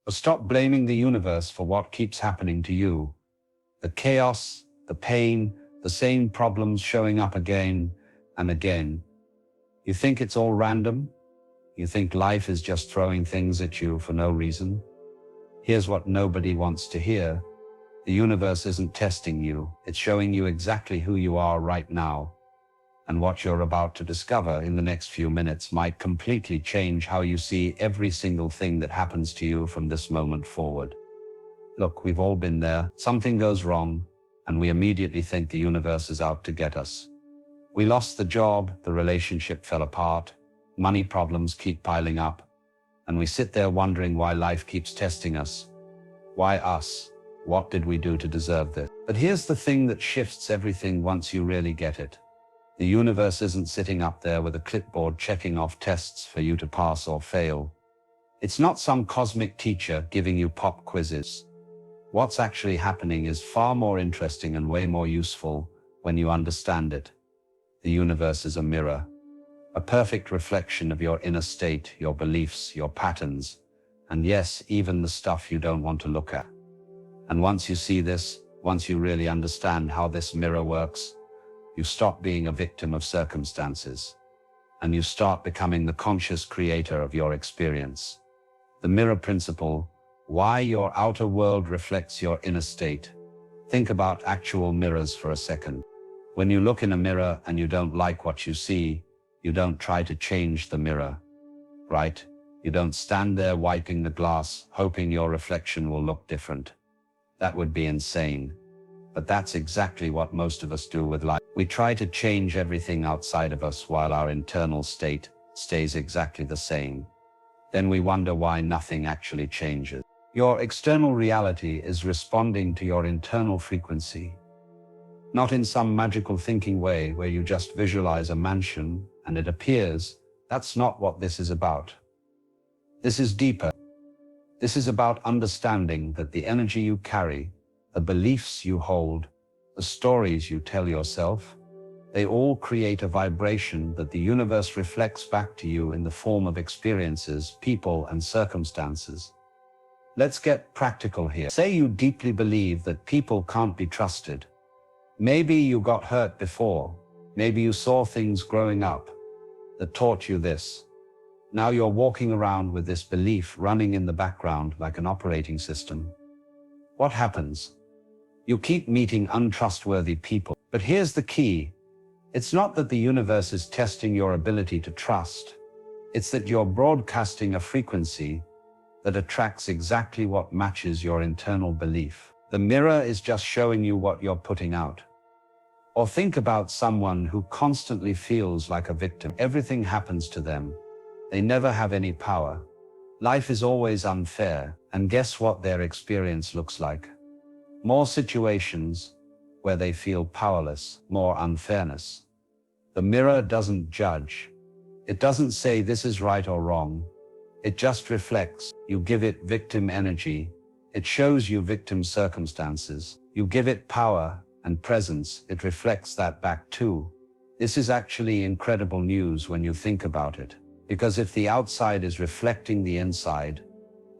So stop blaming the universe for what keeps happening to you. The chaos, the pain, the same problems showing up again and again. You think it's all random? You think life is just throwing things at you for no reason? Here's what nobody wants to hear. The universe isn't testing you. It's showing you exactly who you are right now. And what you're about to discover in the next few minutes might completely change how you see every single thing that happens to you from this moment forward. Look, we've all been there. Something goes wrong, and we immediately think the universe is out to get us. We lost the job, the relationship fell apart, money problems keep piling up, and we sit there wondering why life keeps testing us. Why us? What did we do to deserve this? But here's the thing that shifts everything once you really get it. The universe isn't sitting up there with a clipboard checking off tests for you to pass or fail. It's not some cosmic teacher giving you pop quizzes. What's actually happening is far more interesting and way more useful when you understand it. The universe is a mirror, a perfect reflection of your inner state, your beliefs, your patterns, and yes, even the stuff you don't want to look at. And once you see this, once you really understand how this mirror works, you stop being a victim of circumstances, and you start becoming the conscious creator of your experience. The mirror principle, why your outer world reflects your inner state. Think about actual mirrors for a second. When you look in a mirror and you don't like what you see, you don't try to change the mirror, right? You don't stand there wiping the glass, hoping your reflection will look different. That would be insane. But that's exactly what most of us do with life. We try to change everything outside of us while our internal state stays exactly the same. Then we wonder why nothing actually changes. Your external reality is responding to your internal frequency. Not in some magical thinking way where you just visualize a mansion and it appears. That's not what this is about. This is deeper. This is about understanding that the energy you carry, the beliefs you hold, the stories you tell yourself, they all create a vibration that the universe reflects back to you in the form of experiences, people, and circumstances. Let's get practical here. Say you deeply believe that people can't be trusted. Maybe you got hurt before. Maybe you saw things growing up that taught you this. Now you're walking around with this belief running in the background like an operating system. What happens? You keep meeting untrustworthy people. But here's the key. It's not that the universe is testing your ability to trust. It's that you're broadcasting a frequency that attracts exactly what matches your internal belief. The mirror is just showing you what you're putting out. Or think about someone who constantly feels like a victim. Everything happens to them. They never have any power. Life is always unfair, and guess what their experience looks like? More situations where they feel powerless, more unfairness. The mirror doesn't judge. It doesn't say this is right or wrong. It just reflects. You give it victim energy. It shows you victim circumstances. You give it power and presence. It reflects that back too. This is actually incredible news when you think about it. Because if the outside is reflecting the inside,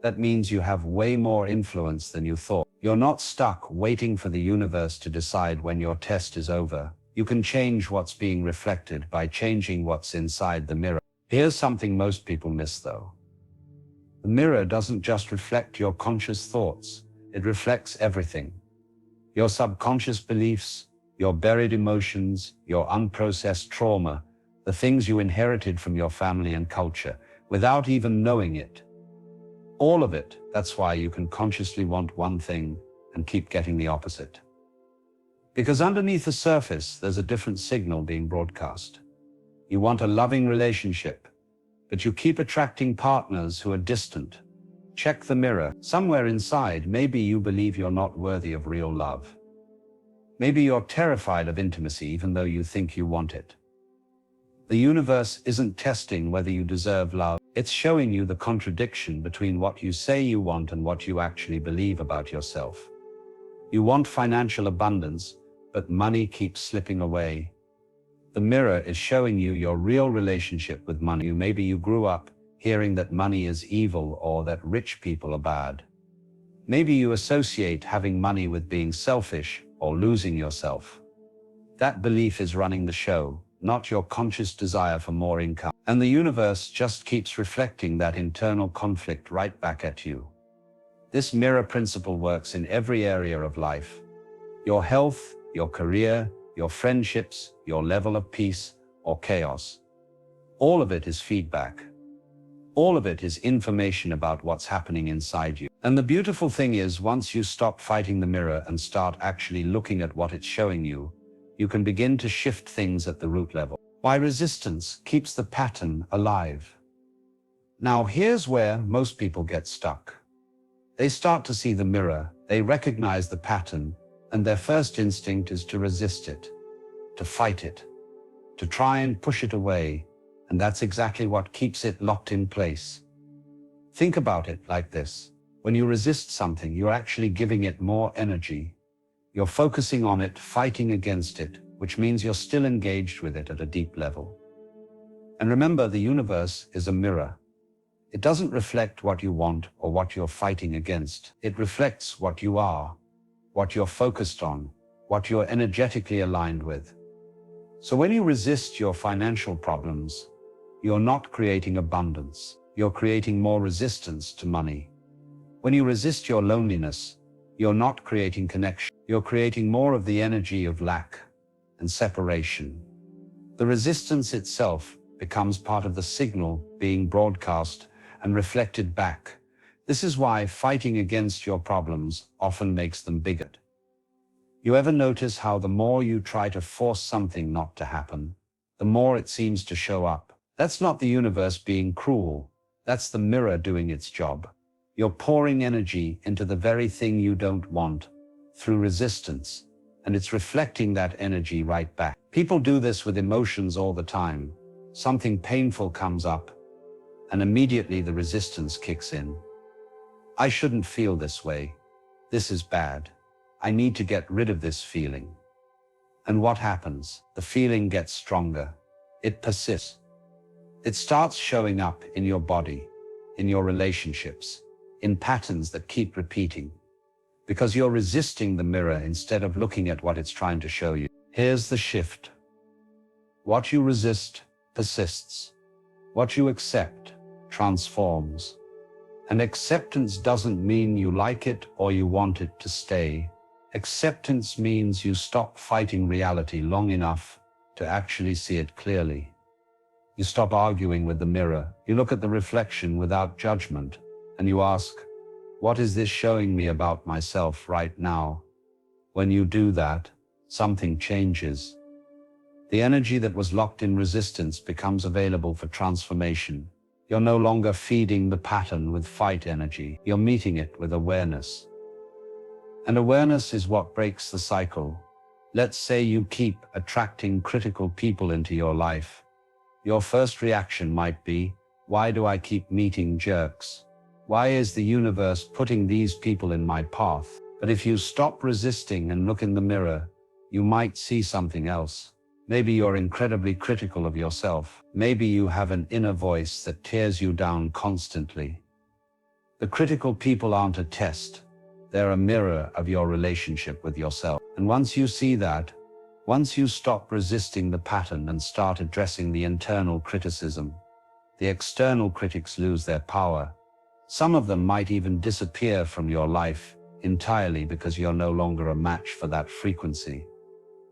that means you have way more influence than you thought. You're not stuck waiting for the universe to decide when your test is over. You can change what's being reflected by changing what's inside the mirror. Here's something most people miss though. The mirror doesn't just reflect your conscious thoughts. It reflects everything. Your subconscious beliefs, your buried emotions, your unprocessed trauma, the things you inherited from your family and culture, without even knowing it. All of it. That's why you can consciously want one thing and keep getting the opposite. Because underneath the surface, there's a different signal being broadcast. You want a loving relationship, but you keep attracting partners who are distant. Check the mirror. Somewhere inside, maybe you believe you're not worthy of real love. Maybe you're terrified of intimacy even though you think you want it. The universe isn't testing whether you deserve love. It's showing you the contradiction between what you say you want and what you actually believe about yourself. You want financial abundance, but money keeps slipping away. The mirror is showing you your real relationship with money. Maybe you grew up hearing that money is evil or that rich people are bad. Maybe you associate having money with being selfish or losing yourself. That belief is running the show, not your conscious desire for more income. And the universe just keeps reflecting that internal conflict right back at you. This mirror principle works in every area of life. Your health, your career, your friendships, your level of peace or chaos. All of it is feedback. All of it is information about what's happening inside you. And the beautiful thing is, once you stop fighting the mirror and start actually looking at what it's showing you, you can begin to shift things at the root level. Why resistance keeps the pattern alive. Now here's where most people get stuck. They start to see the mirror, they recognize the pattern, and their first instinct is to resist it, to fight it, to try and push it away, and that's exactly what keeps it locked in place. Think about it like this. When you resist something, you're actually giving it more energy. You're focusing on it, fighting against it, which means you're still engaged with it at a deep level. And remember, the universe is a mirror. It doesn't reflect what you want or what you're fighting against. It reflects what you are, what you're focused on, what you're energetically aligned with. So when you resist your financial problems, you're not creating abundance. You're creating more resistance to money. When you resist your loneliness, you're not creating connection. You're creating more of the energy of lack and separation. The resistance itself becomes part of the signal being broadcast and reflected back. This is why fighting against your problems often makes them bigger. You ever notice how the more you try to force something not to happen, the more it seems to show up? That's not the universe being cruel. That's the mirror doing its job. You're pouring energy into the very thing you don't want through resistance, and it's reflecting that energy right back. People do this with emotions all the time. Something painful comes up, and immediately the resistance kicks in. I shouldn't feel this way. This is bad. I need to get rid of this feeling. And what happens? The feeling gets stronger. It persists. It starts showing up in your body, in your relationships, in patterns that keep repeating. Because you're resisting the mirror instead of looking at what it's trying to show you. Here's the shift. What you resist persists. What you accept transforms. And acceptance doesn't mean you like it or you want it to stay. Acceptance means you stop fighting reality long enough to actually see it clearly. You stop arguing with the mirror. You look at the reflection without judgment, and you ask, what is this showing me about myself right now? When you do that, something changes. The energy that was locked in resistance becomes available for transformation. You're no longer feeding the pattern with fight energy. You're meeting it with awareness. And awareness is what breaks the cycle. Let's say you keep attracting critical people into your life. Your first reaction might be, why do I keep meeting jerks? Why is the universe putting these people in my path? But if you stop resisting and look in the mirror, you might see something else. Maybe you're incredibly critical of yourself. Maybe you have an inner voice that tears you down constantly. The critical people aren't a test. They're a mirror of your relationship with yourself. And once you see that, once you stop resisting the pattern and start addressing the internal criticism, the external critics lose their power. Some of them might even disappear from your life entirely because you're no longer a match for that frequency.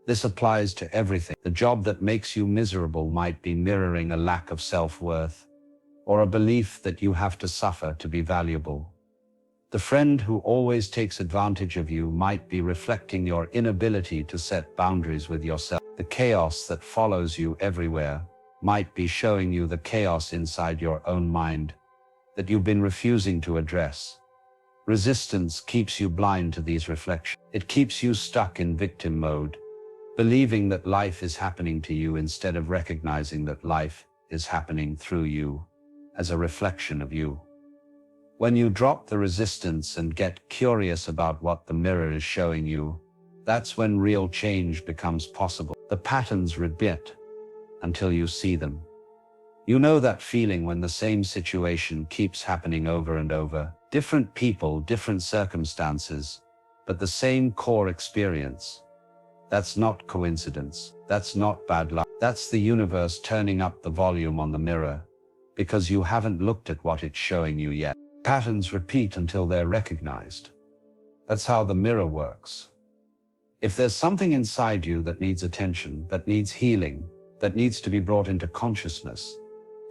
This applies to everything. The job that makes you miserable might be mirroring a lack of self-worth, or a belief that you have to suffer to be valuable. The friend who always takes advantage of you might be reflecting your inability to set boundaries with yourself. The chaos that follows you everywhere might be showing you the chaos inside your own mind that you've been refusing to address. Resistance keeps you blind to these reflections. It keeps you stuck in victim mode, believing that life is happening to you instead of recognizing that life is happening through you, as a reflection of you. When you drop the resistance and get curious about what the mirror is showing you, that's when real change becomes possible. The patterns repeat until you see them. You know that feeling when the same situation keeps happening over and over. Different people, different circumstances, but the same core experience. That's not coincidence. That's not bad luck. That's the universe turning up the volume on the mirror, because you haven't looked at what it's showing you yet. Patterns repeat until they're recognized. That's how the mirror works. If there's something inside you that needs attention, that needs healing, that needs to be brought into consciousness,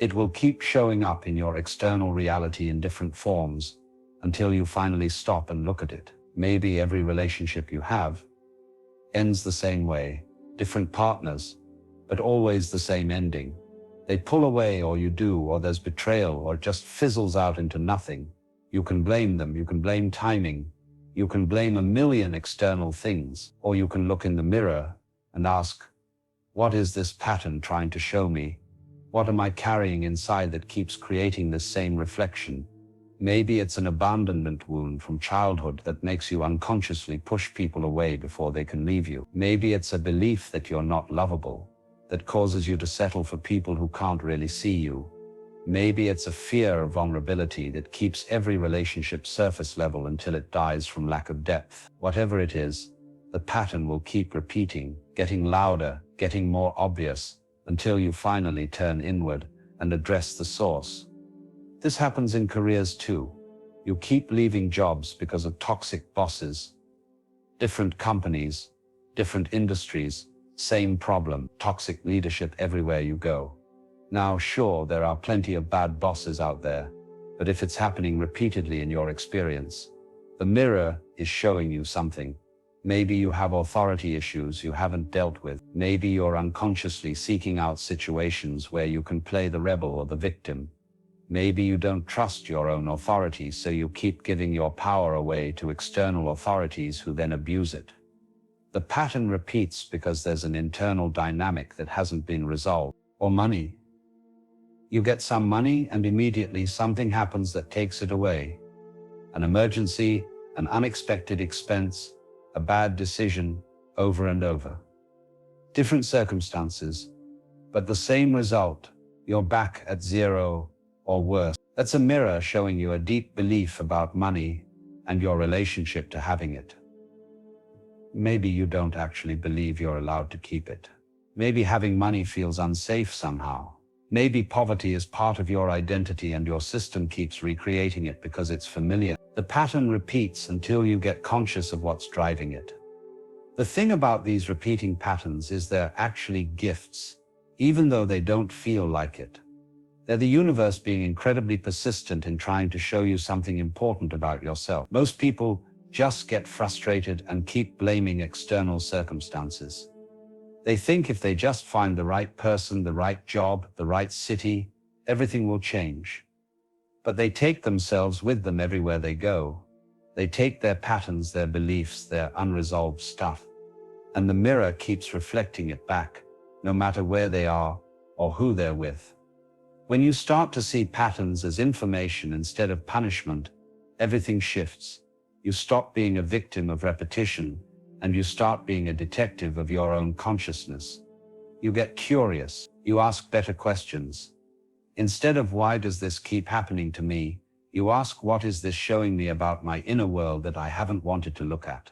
it will keep showing up in your external reality in different forms until you finally stop and look at it. Maybe every relationship you have ends the same way, different partners, but always the same ending. They pull away, or you do, or there's betrayal, or it just fizzles out into nothing. You can blame them, you can blame timing, you can blame a million external things, or you can look in the mirror and ask, what is this pattern trying to show me? What am I carrying inside that keeps creating this same reflection? Maybe it's an abandonment wound from childhood that makes you unconsciously push people away before they can leave you. Maybe it's a belief that you're not lovable, that causes you to settle for people who can't really see you. Maybe it's a fear of vulnerability that keeps every relationship surface level until it dies from lack of depth. Whatever it is, the pattern will keep repeating, getting louder, getting more obvious, until you finally turn inward and address the source. This happens in careers too. You keep leaving jobs because of toxic bosses. Different companies, different industries, same problem, toxic leadership everywhere you go. Now, sure, there are plenty of bad bosses out there, but if it's happening repeatedly in your experience, the mirror is showing you something. Maybe you have authority issues you haven't dealt with. Maybe you're unconsciously seeking out situations where you can play the rebel or the victim. Maybe you don't trust your own authority, so you keep giving your power away to external authorities who then abuse it. The pattern repeats because there's an internal dynamic that hasn't been resolved. Or money. You get some money and immediately something happens that takes it away. An emergency, an unexpected expense, a bad decision, over and over. Different circumstances, but the same result. You're back at zero or worse. That's a mirror showing you a deep belief about money and your relationship to having it. Maybe you don't actually believe you're allowed to keep it. Maybe having money feels unsafe somehow. Maybe poverty is part of your identity and your system keeps recreating it because it's familiar. The pattern repeats until you get conscious of what's driving it. The thing about these repeating patterns is they're actually gifts, even though they don't feel like it. They're the universe being incredibly persistent in trying to show you something important about yourself. Most people just get frustrated and keep blaming external circumstances. They think if they just find the right person, the right job, the right city, everything will change. But they take themselves with them everywhere they go. They take their patterns, their beliefs, their unresolved stuff. And the mirror keeps reflecting it back, no matter where they are or who they're with. When you start to see patterns as information instead of punishment, everything shifts. You stop being a victim of repetition, and you start being a detective of your own consciousness. You get curious. You ask better questions. Instead of why does this keep happening to me, you ask what is this showing me about my inner world that I haven't wanted to look at.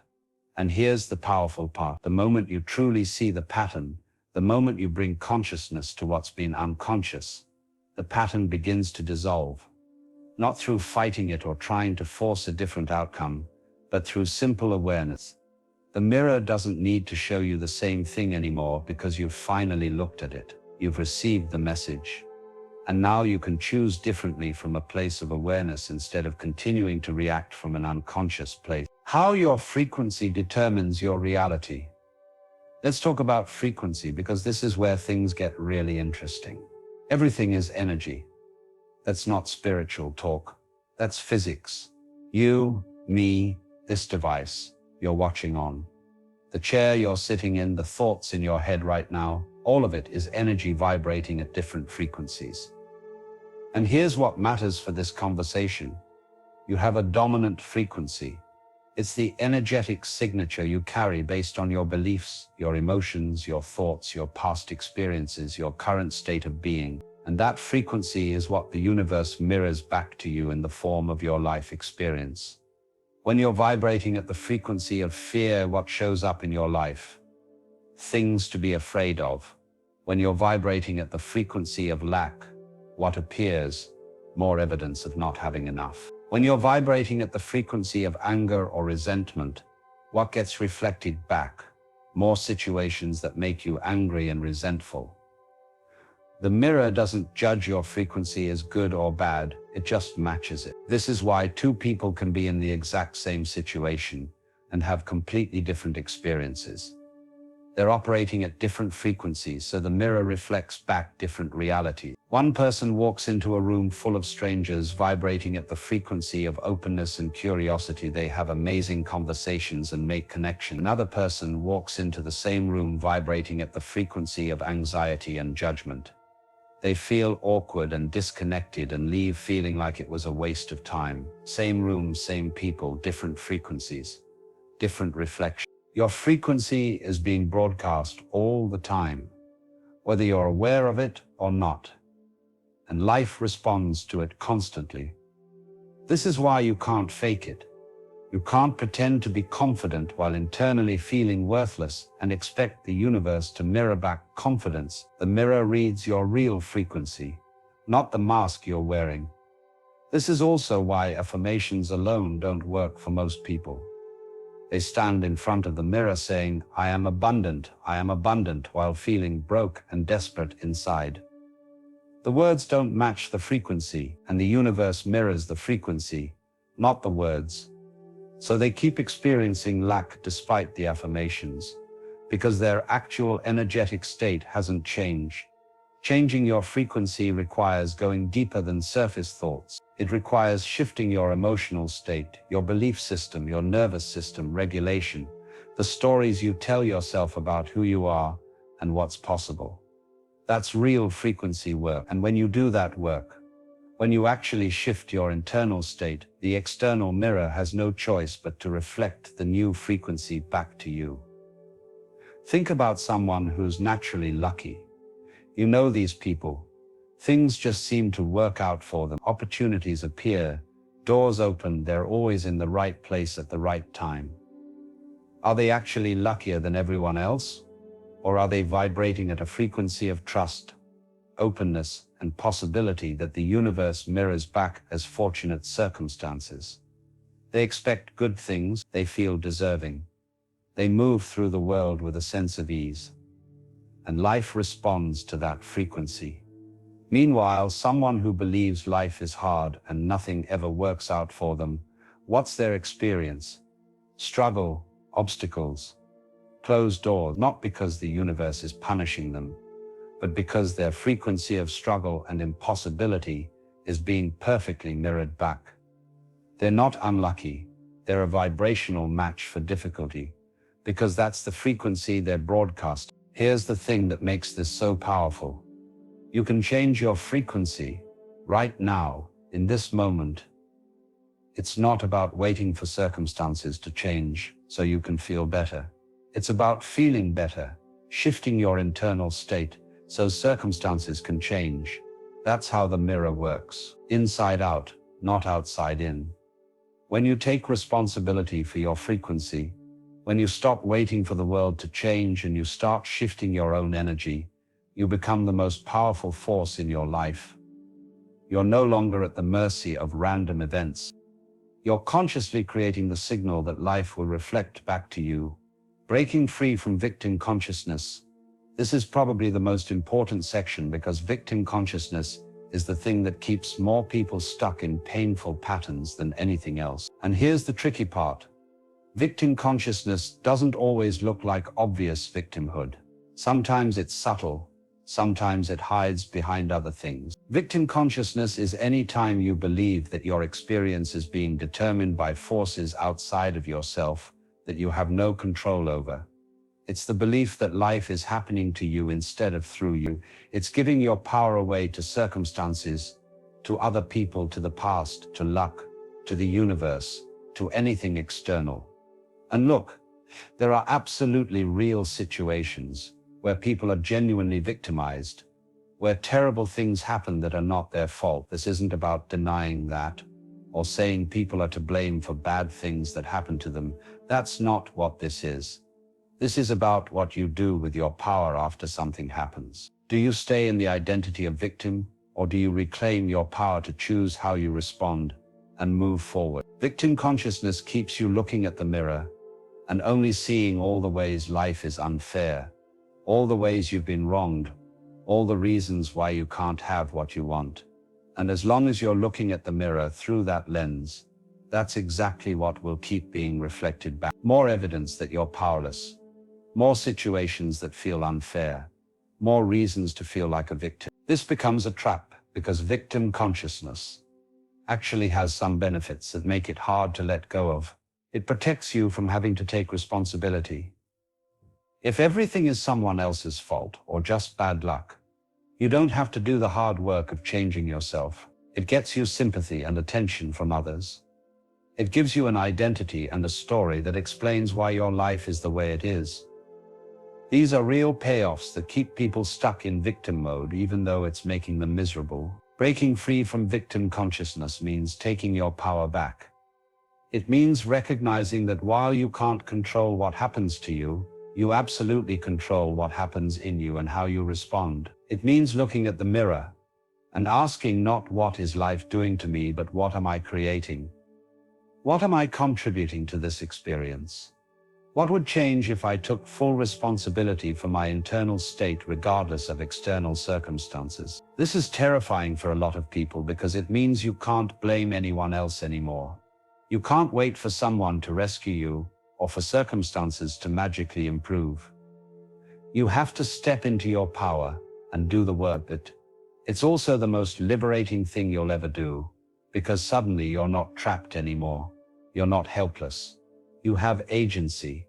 And here's the powerful part. The moment you truly see the pattern, the moment you bring consciousness to what's been unconscious, the pattern begins to dissolve. Not through fighting it or trying to force a different outcome, but through simple awareness. The mirror doesn't need to show you the same thing anymore because you've finally looked at it. You've received the message. And now you can choose differently from a place of awareness instead of continuing to react from an unconscious place. How your frequency determines your reality. Let's talk about frequency because this is where things get really interesting. Everything is energy. That's not spiritual talk. That's physics. You, me, this device you're watching on, the chair you're sitting in, the thoughts in your head right now, all of it is energy vibrating at different frequencies. And here's what matters for this conversation. You have a dominant frequency. It's the energetic signature you carry based on your beliefs, your emotions, your thoughts, your past experiences, your current state of being. And that frequency is what the universe mirrors back to you in the form of your life experience. When you're vibrating at the frequency of fear, what shows up in your life? Things to be afraid of. When you're vibrating at the frequency of lack, what appears? More evidence of not having enough. When you're vibrating at the frequency of anger or resentment, what gets reflected back? More situations that make you angry and resentful. The mirror doesn't judge your frequency as good or bad, it just matches it. This is why two people can be in the exact same situation and have completely different experiences. They're operating at different frequencies, so the mirror reflects back different realities. One person walks into a room full of strangers vibrating at the frequency of openness and curiosity. They have amazing conversations and make connection. Another person walks into the same room vibrating at the frequency of anxiety and judgment. They feel awkward and disconnected and leave feeling like it was a waste of time. Same room, same people, different frequencies, different reflections. Your frequency is being broadcast all the time, whether you're aware of it or not. And life responds to it constantly. This is why you can't fake it. You can't pretend to be confident while internally feeling worthless and expect the universe to mirror back confidence. The mirror reads your real frequency, not the mask you're wearing. This is also why affirmations alone don't work for most people. They stand in front of the mirror saying, I am abundant, while feeling broke and desperate inside. The words don't match the frequency, and the universe mirrors the frequency, not the words. So they keep experiencing lack despite the affirmations, because their actual energetic state hasn't changed. Changing your frequency requires going deeper than surface thoughts. It requires shifting your emotional state, your belief system, your nervous system regulation, the stories you tell yourself about who you are and what's possible. That's real frequency work. And when you do that work, when you actually shift your internal state, the external mirror has no choice but to reflect the new frequency back to you. Think about someone who's naturally lucky. You know these people. Things just seem to work out for them. Opportunities appear, doors open, they're always in the right place at the right time. Are they actually luckier than everyone else? Or are they vibrating at a frequency of trust, openness, and possibility that the universe mirrors back as fortunate circumstances? They expect good things, they feel deserving. They move through the world with a sense of ease. And life responds to that frequency. Meanwhile, someone who believes life is hard and nothing ever works out for them, what's their experience? Struggle, obstacles, closed doors, not because the universe is punishing them, but because their frequency of struggle and impossibility is being perfectly mirrored back. They're not unlucky, they're a vibrational match for difficulty, because that's the frequency they're broadcasting. Here's the thing that makes this so powerful. You can change your frequency right now, in this moment. It's not about waiting for circumstances to change so you can feel better. It's about feeling better, shifting your internal state so circumstances can change. That's how the mirror works. Inside out, not outside in. When you take responsibility for your frequency, when you stop waiting for the world to change and you start shifting your own energy, you become the most powerful force in your life. You're no longer at the mercy of random events. You're consciously creating the signal that life will reflect back to you. Breaking free from victim consciousness. This is probably the most important section because victim consciousness is the thing that keeps more people stuck in painful patterns than anything else. And here's the tricky part. Victim consciousness doesn't always look like obvious victimhood. Sometimes it's subtle. Sometimes it hides behind other things. Victim consciousness is any time you believe that your experience is being determined by forces outside of yourself that you have no control over. It's the belief that life is happening to you instead of through you. It's giving your power away to circumstances, to other people, to the past, to luck, to the universe, to anything external. And look, there are absolutely real situations where people are genuinely victimized. where terrible things happen that are not their fault. This isn't about denying that or saying people are to blame for bad things that happen to them. That's not what this is. This is about what you do with your power after something happens. Do you stay in the identity of victim, or do you reclaim your power to choose how you respond and move forward? Victim consciousness keeps you looking at the mirror and only seeing all the ways life is unfair, all the ways you've been wronged, all the reasons why you can't have what you want. And as long as you're looking at the mirror through that lens, that's exactly what will keep being reflected back. More evidence that you're powerless, more situations that feel unfair, more reasons to feel like a victim. This becomes a trap because victim consciousness actually has some benefits that make it hard to let go of. It protects you from having to take responsibility. If everything is someone else's fault or just bad luck, you don't have to do the hard work of changing yourself. It gets you sympathy and attention from others. It gives you an identity and a story that explains why your life is the way it is. These are real payoffs that keep people stuck in victim mode even though it's making them miserable. Breaking free from victim consciousness means taking your power back. It means recognizing that while you can't control what happens to you, you absolutely control what happens in you and how you respond. It means looking at the mirror and asking not what is life doing to me, but what am I creating? What am I contributing to this experience? What would change if I took full responsibility for my internal state regardless of external circumstances? This is terrifying for a lot of people because it means you can't blame anyone else anymore. You can't wait for someone to rescue you or for circumstances to magically improve. You have to step into your power and do the work. It's also the most liberating thing you'll ever do, because suddenly you're not trapped anymore. You're not helpless. You have agency.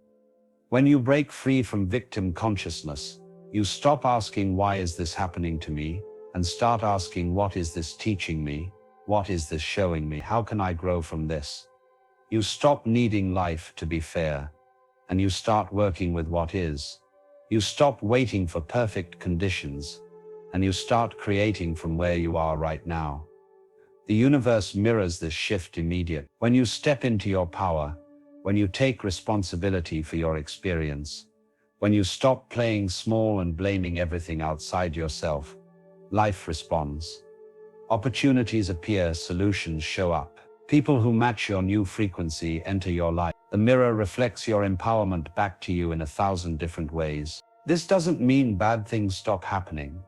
When you break free from victim consciousness, you stop asking, why is this happening to me? And start asking, what is this teaching me? What is this showing me? How can I grow from this? You stop needing life to be fair, and you start working with what is. You stop waiting for perfect conditions, and you start creating from where you are right now. The universe mirrors this shift immediately. When you step into your power, when you take responsibility for your experience, when you stop playing small and blaming everything outside yourself, life responds. Opportunities appear, solutions show up. People who match your new frequency enter your life. The mirror reflects your empowerment back to you in 1,000 different ways. This doesn't mean bad things stop happening.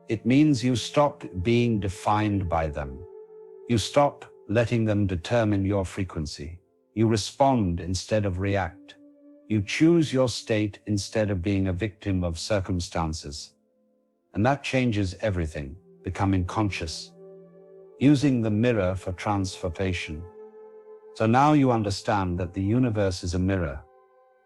It means you stop being defined by them. You stop letting them determine your frequency. You respond instead of react. You choose your state instead of being a victim of circumstances. And that changes everything, becoming conscious, using the mirror for transformation. So now you understand that the universe is a mirror.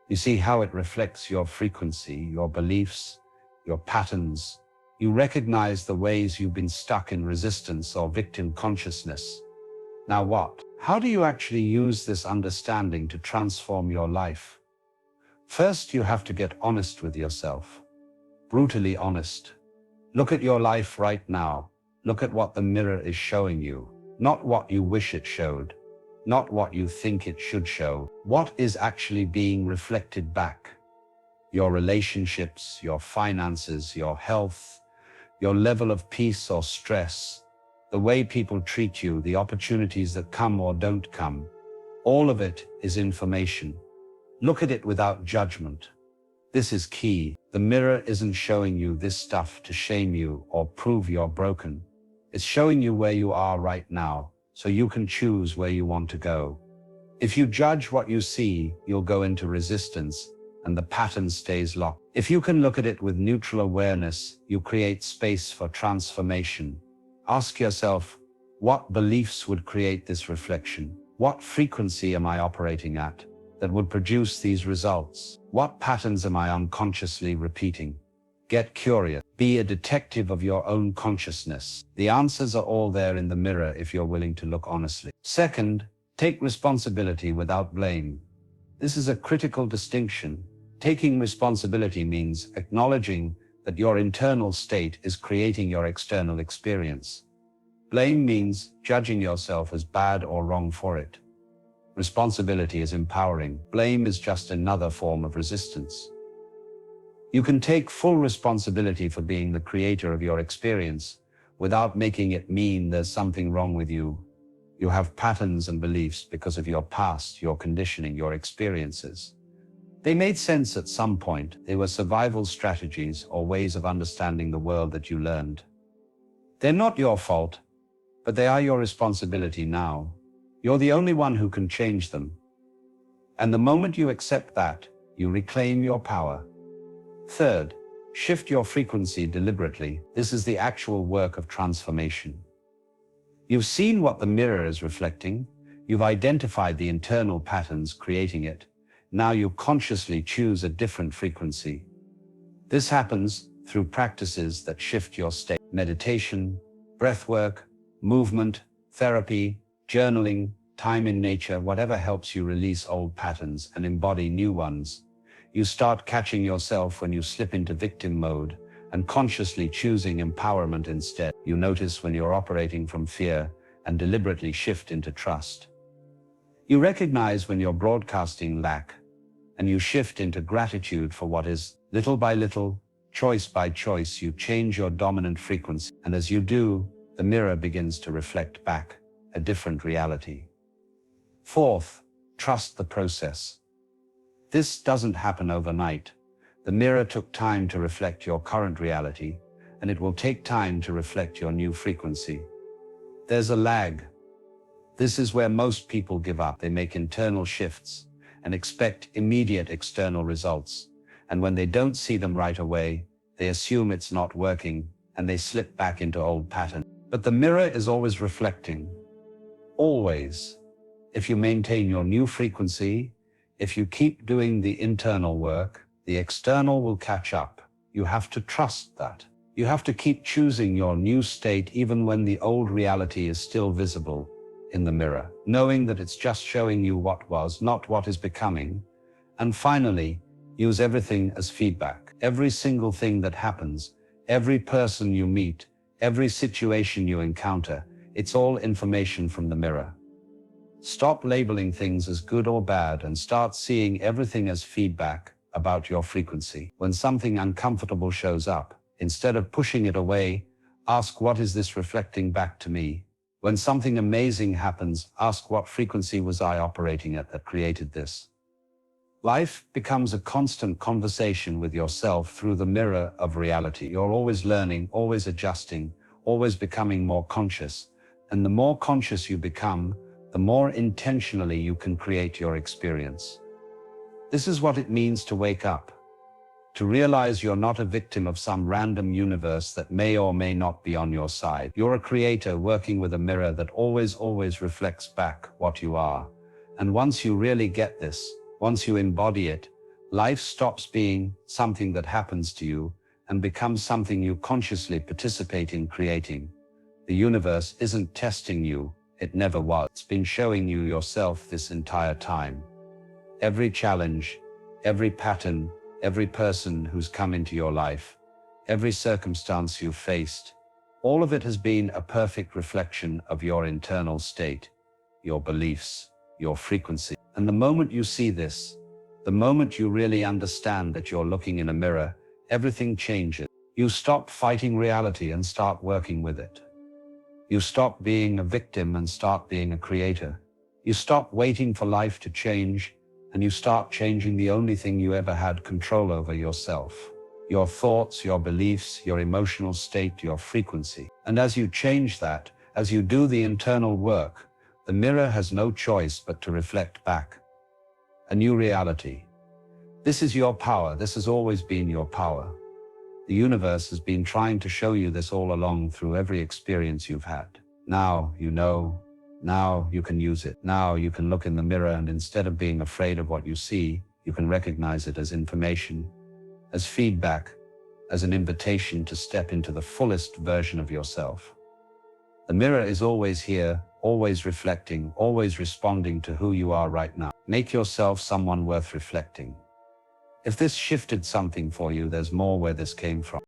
You see how it reflects your frequency, your beliefs, your patterns. You recognize the ways you've been stuck in resistance or victim consciousness. Now what? How do you actually use this understanding to transform your life? First, you have to get honest with yourself. Brutally honest. Look at your life right now. Look at what the mirror is showing you. Not what you wish it showed. Not what you think it should show. What is actually being reflected back? Your relationships, your finances, your health, your level of peace or stress, the way people treat you, the opportunities that come or don't come. All of it is information. Look at it without judgment. This is key. The mirror isn't showing you this stuff to shame you or prove you're broken. It's showing you where you are right now, so you can choose where you want to go. If you judge what you see, you'll go into resistance, and the pattern stays locked. If you can look at it with neutral awareness, you create space for transformation. Ask yourself, what beliefs would create this reflection? What frequency am I operating at that would produce these results? What patterns am I unconsciously repeating? Get curious. Be a detective of your own consciousness. The answers are all there in the mirror if you're willing to look honestly. Second, take responsibility without blame. This is a critical distinction. Taking responsibility means acknowledging that your internal state is creating your external experience. Blame means judging yourself as bad or wrong for it. Responsibility is empowering. Blame is just another form of resistance. You can take full responsibility for being the creator of your experience without making it mean there's something wrong with you. You have patterns and beliefs because of your past, your conditioning, your experiences. They made sense at some point. They were survival strategies or ways of understanding the world that you learned. They're not your fault, but they are your responsibility now. You're the only one who can change them. And the moment you accept that, you reclaim your power. Third, shift your frequency deliberately. This is the actual work of transformation. You've seen what the mirror is reflecting. You've identified the internal patterns creating it. Now you consciously choose a different frequency. This happens through practices that shift your state. Meditation, breathwork, movement, therapy, journaling, time in nature, whatever helps you release old patterns and embody new ones. You start catching yourself when you slip into victim mode and consciously choosing empowerment instead. You notice when you're operating from fear and deliberately shift into trust. You recognize when you're broadcasting lack and you shift into gratitude for what is. Little by little, choice by choice, you change your dominant frequency. And as you do, the mirror begins to reflect back a different reality. Fourth, trust the process. This doesn't happen overnight. The mirror took time to reflect your current reality, and it will take time to reflect your new frequency. There's a lag. This is where most people give up. They make internal shifts and expect immediate external results. And when they don't see them right away, they assume it's not working and they slip back into old patterns. But the mirror is always reflecting. Always. If you maintain your new frequency, if you keep doing the internal work, the external will catch up. You have to trust that. You have to keep choosing your new state even when the old reality is still visible in the mirror, knowing that it's just showing you what was, not what is becoming. And finally, use everything as feedback. Every single thing that happens, every person you meet, every situation you encounter, it's all information from the mirror. Stop labeling things as good or bad and start seeing everything as feedback about your frequency. When something uncomfortable shows up, instead of pushing it away, ask, what is this reflecting back to me? When something amazing happens, ask, what frequency was I operating at that created this? Life becomes a constant conversation with yourself through the mirror of reality. You're always learning, always adjusting, always becoming more conscious. And the more conscious you become, the more intentionally you can create your experience. This is what it means to wake up. To realize you're not a victim of some random universe that may or may not be on your side. You're a creator working with a mirror that always reflects back what you are. And once you really get this, once you embody it, life stops being something that happens to you and becomes something you consciously participate in creating. The universe isn't testing you, it never was. It's been showing you yourself this entire time. Every challenge, every pattern, every person who's come into your life, every circumstance you've faced, all of it has been a perfect reflection of your internal state, your beliefs, your frequency. And the moment you see this, the moment you really understand that you're looking in a mirror, everything changes. You stop fighting reality and start working with it. You stop being a victim and start being a creator. You stop waiting for life to change, and you start changing the only thing you ever had control over, yourself. Your thoughts, your beliefs, your emotional state, your frequency. And as you change that, as you do the internal work, the mirror has no choice but to reflect back a new reality. This is your power. This has always been your power. The universe has been trying to show you this all along through every experience you've had. Now you know. Now you can use it. Now you can look in the mirror, and instead of being afraid of what you see, you can recognize it as information, as feedback, as an invitation to step into the fullest version of yourself. The mirror is always here, always reflecting, always responding to who you are right now. Make yourself someone worth reflecting. If this shifted something for you, there's more where this came from.